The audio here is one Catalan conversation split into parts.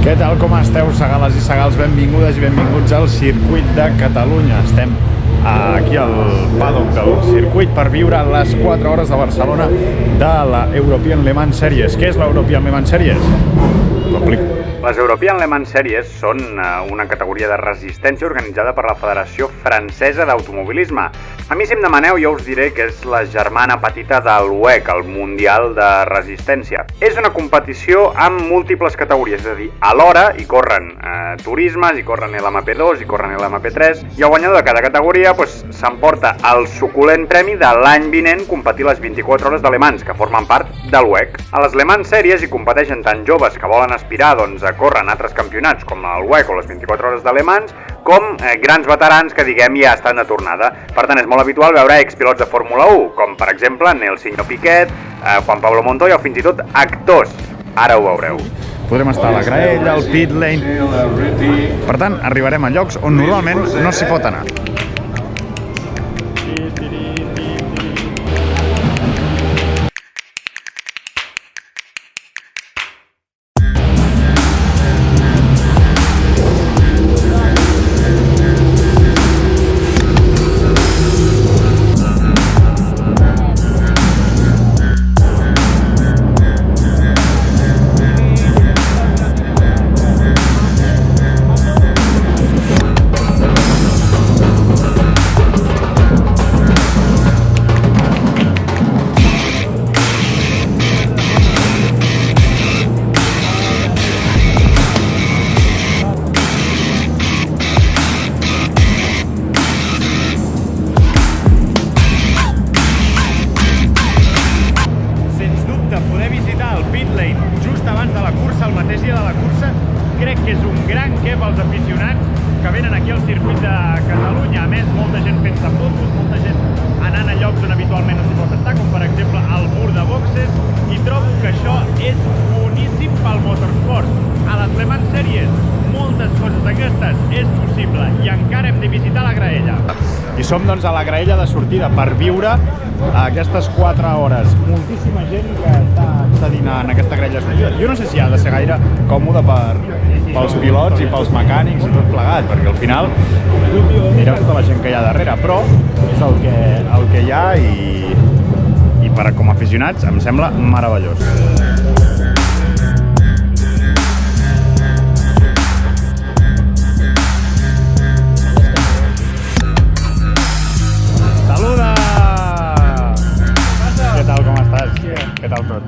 Què tal, com esteu, segales i segals? Benvingudes i benvinguts al Circuit de Catalunya. Estem aquí al paddock del circuit per viure les 4 hores de Barcelona de la European Le Mans Series. Què és la European Le Mans Series? T'ho explico. Les European Le Mans Series són una categoria de resistència organitzada per la Federació Francesa d'Automobilisme. A mi, si em demaneu, jo us diré que és la germana petita del WEC, el Mundial de Resistència. És una competició amb múltiples categories, és a dir, alhora hi corren turismes, hi corren l'MP2, hi corren l'MP3, i el guanyador de cada categoria s'emporta el suculent premi de l'any vinent competir les 24 hores de Le Mans, que formen part del WEC. A les Le Mans Series hi competeixen tant joves que volen aspirar a córrer en altres campionats com el WEC o les 24 hores de Le Mans, com grans veterans que, diguem, ja estan de tornada. Per tant, és molt habitual veure expilots de Fórmula 1, com per exemple Nelson Piquet, Juan Pablo Montoya o fins i tot actors. Ara ho veureu. Podrem estar a la graella, al pit lane. Per tant, arribarem a llocs on normalment no s'hi pot anar. Els aficionats que venen aquí al circuit de Catalunya. A més, molta gent fent-se fotos, molta gent anant a llocs on habitualment no s'hi pot estar, com per exemple al mur de boxes, i trobo que això és boníssim pel motorsport. A les Le Mans Series, moltes coses d'aquestes és possible i encara hem de visitar la graella. I som, doncs, a la graella de sortida per viure aquestes 4 hores. Moltíssima gent que està dinant en aquesta graella de sortida. Jo no sé si ha de ser gaire còmode pels pilots i pels mecànics i tot plegat, perquè al final mireu tota la gent que hi ha darrere, però és el que hi ha i com a aficionats em sembla meravellós. Saluda! Què tal, com estàs? Què tal tot?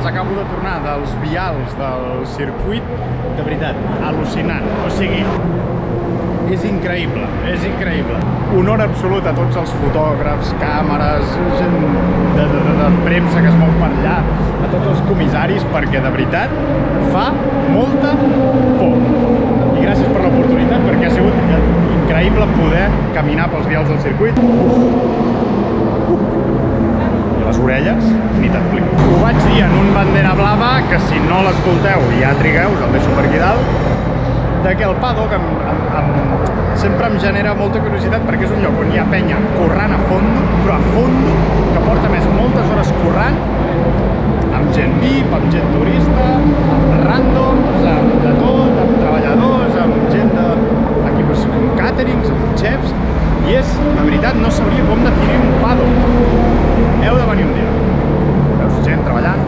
acabo de tornar dels vials del circuit, de veritat, al·lucinant. O sigui, és increïble, és increïble. Honor absolut a tots els fotògrafs, càmeres, gent de premsa que es mou per allà, a tots els comissaris, perquè de veritat fa molta por. I gràcies per l'oportunitat, perquè ha sigut increïble poder caminar pels vials del circuit. Les orelles, ni t'explico. Ho vaig dir en un bandera blava, que si no l'escolteu ja trigueu, us el deixo per aquí dalt, que el paddock sempre em genera molta curiositat perquè és un lloc on hi ha penya corrent a fondo, però a fondo, que porta més moltes hores corrent, amb gent VIP, amb gent turista, amb randoms, amb de tot, amb treballadors, amb gent aquí, amb càterings, amb xefs, i és, la veritat, no sabria com definir un paddock. Heu de venir un dia. Veus gent treballant,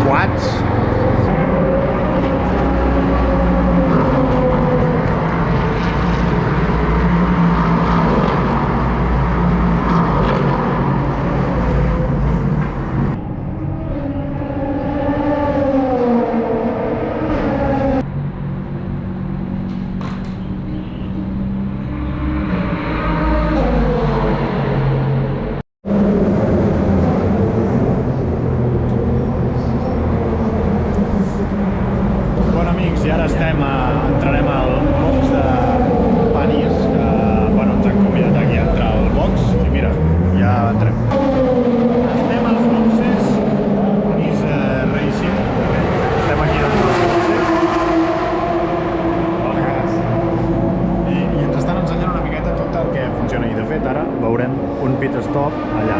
quads. I ara entrarem al box de París, que ens han convidat aquí a entrar al box i mira, ja entrem. Estem als boxes París Racing, estem aquí als boxes. I ens estan ensenyant una miqueta tot el que funciona i de fet ara veurem un pit stop allà.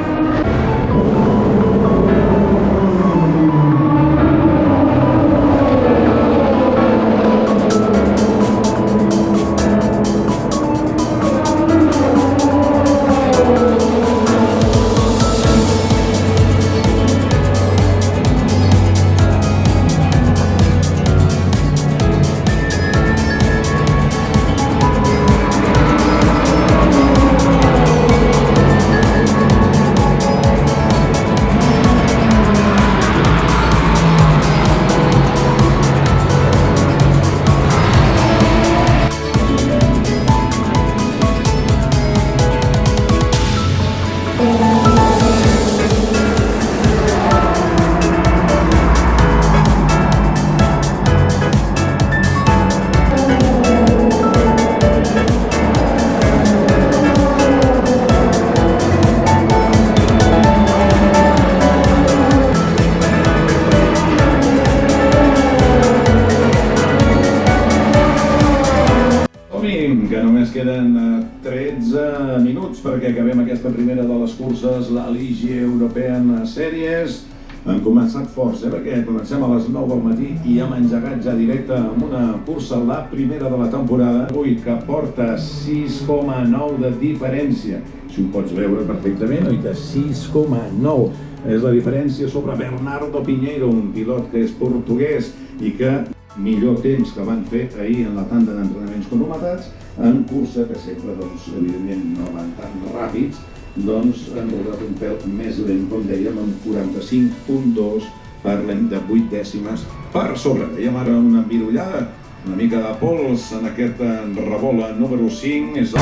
Que només queden 13 minuts perquè acabem aquesta primera de les curses, la Ligier European Series. Han començat forts, perquè comencem a les 9 del matí i hem engegat ja directe amb una cursa, la primera de la temporada, que porta 6,9 de diferència. Si ho pots veure perfectament, oi que 6,9 és la diferència sobre Bernardo Pinheiro, un pilot que és portuguès i que millor temps que van fer ahir en la tanda d'entrenaments cronometrats, en cursa, que sempre, evidentment, no van tan ràpids, han rodat un pèl més lent, com dèiem, amb 45,2, parlem de 8 dècimes per sobre. Veiem ara una embirollada, una mica de pols en aquest rebola número 5. És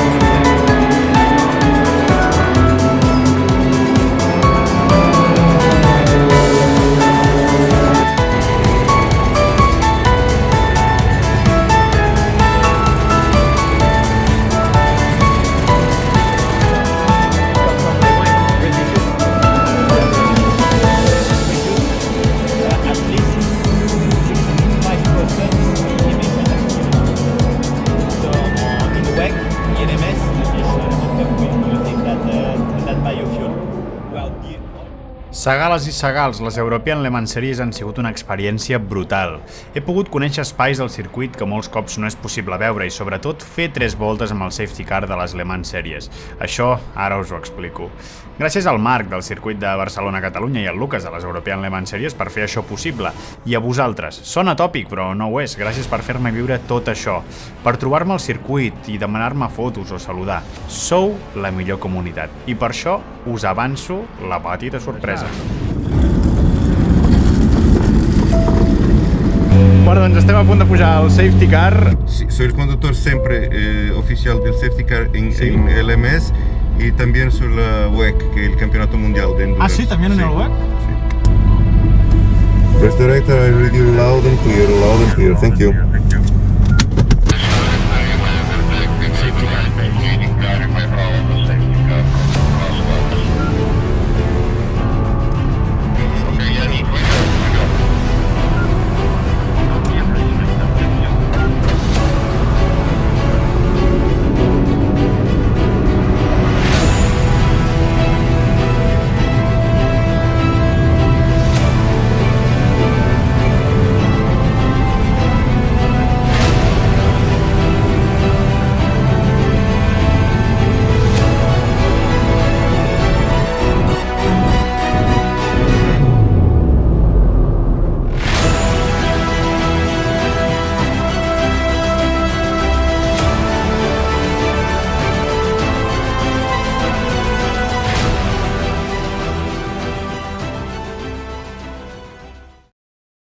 Segales i segals, les European Le Mans Series han sigut una experiència brutal. He pogut conèixer espais del circuit que molts cops no és possible veure i sobretot fer 3 voltes amb el safety car de les Le Mans Series. Això ara us ho explico. Gràcies al Marc del circuit de Barcelona-Catalunya i al Lucas de les European Le Mans Series per fer això possible. I a vosaltres. Sona tòpic, però no ho és. Gràcies per fer-me viure tot això. Per trobar-me al circuit i demanar-me fotos o saludar. Sou la millor comunitat. I per això us avanço la petita sorpresa. Bueno, doncs estem a punt de pujar al safety car. Sí, soy el conductor siempre oficial del safety car en LMS y también soy la WEC, que es el campeonato mundial de endurance. Ah, sí, también en el WEC. Sí. Press director, I read you loud and clear, thank you.